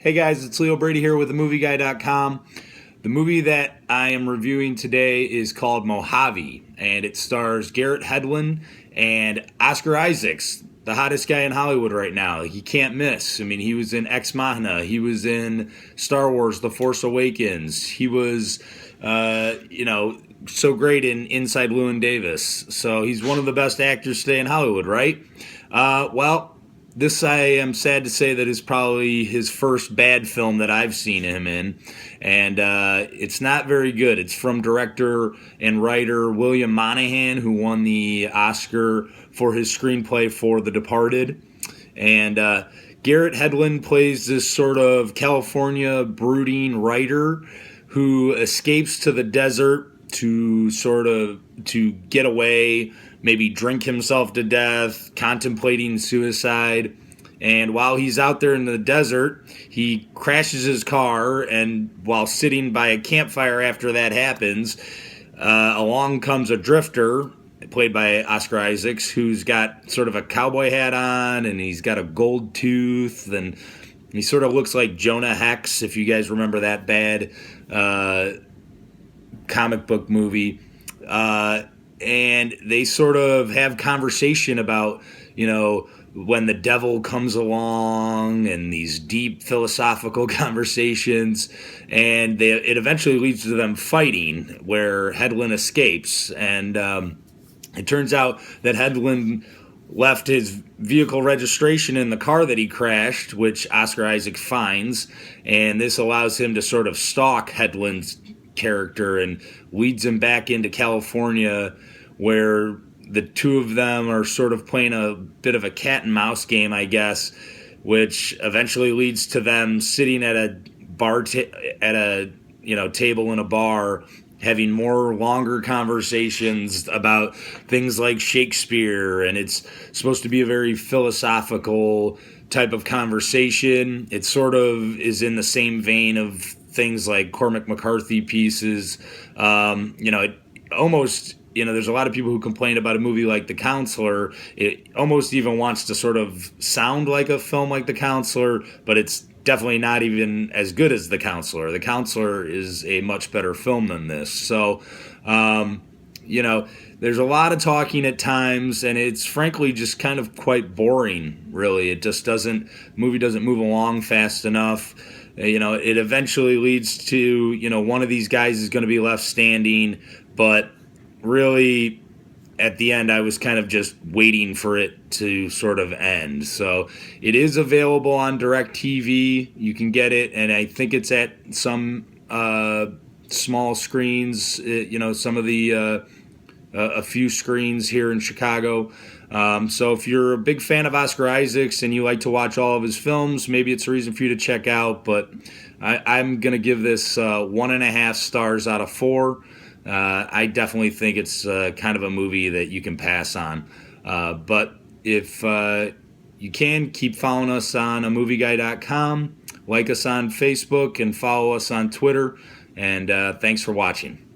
Hey guys, it's Leo Brady here with AMovieGuy.com. The movie that I am reviewing today is called MOJAVE, and it stars Garrett, Hedlund, and Oscar Isaacs, the hottest guy in Hollywood right now. He can't miss. I mean, he was in Ex Machina. He was in Star Wars: The Force Awakens. He was, so great in Inside Llewyn Davis. So he's one of the best actors today in Hollywood, right? This, I am sad to say, that is probably his first bad film that I've seen him in, and it's not very good. It's from director and writer William Monahan, who won the Oscar for his screenplay for The Departed. And Garrett Hedlund plays this sort of California brooding writer who escapes to the desert to get away, maybe drink himself to death, contemplating suicide. And while he's out there in the desert, he crashes his car, and while sitting by a campfire after that happens, along comes a drifter, played by Oscar Isaacs, who's got sort of a cowboy hat on, and he's got a gold tooth, and he sort of looks like Jonah Hex, if you guys remember that bad comic book movie. And they sort of have conversation about, when the devil comes along, and these deep philosophical conversations, and it eventually leads to them fighting, where Hedlund escapes. And it turns out that Hedlund left his vehicle registration in the car that he crashed, which Oscar Isaac finds, and this allows him to sort of stalk Hedlund's character and leads him back into California, where the two of them are sort of playing a bit of a cat and mouse game, I guess, which eventually leads to them sitting at a table in a bar, having more longer conversations about things like Shakespeare, and it's supposed to be a very philosophical type of conversation. It sort of is in the same vein of things like Cormac McCarthy pieces. It almost, there's a lot of people who complain about a movie like The Counselor. It almost even wants to sort of sound like a film like The Counselor, but it's definitely not even as good as The Counselor. The Counselor is a much better film than this. So, there's a lot of talking at times, and it's frankly just kind of quite boring, really. It just movie doesn't move along fast enough. It eventually leads to, one of these guys is going to be left standing, but really at the end I was kind of just waiting for it to sort of end. So it is available on DirecTV. You can get it, and I think it's at some small screens, some of the a few screens here in Chicago. So if you're a big fan of Oscar Isaacs and you like to watch all of his films, maybe it's a reason for you to check out. But I'm going to give this 1.5 stars out of 4. I definitely think it's kind of a movie that you can pass on. But if you can, keep following us on AMovieGuy.com, like us on Facebook, and follow us on Twitter. And thanks for watching.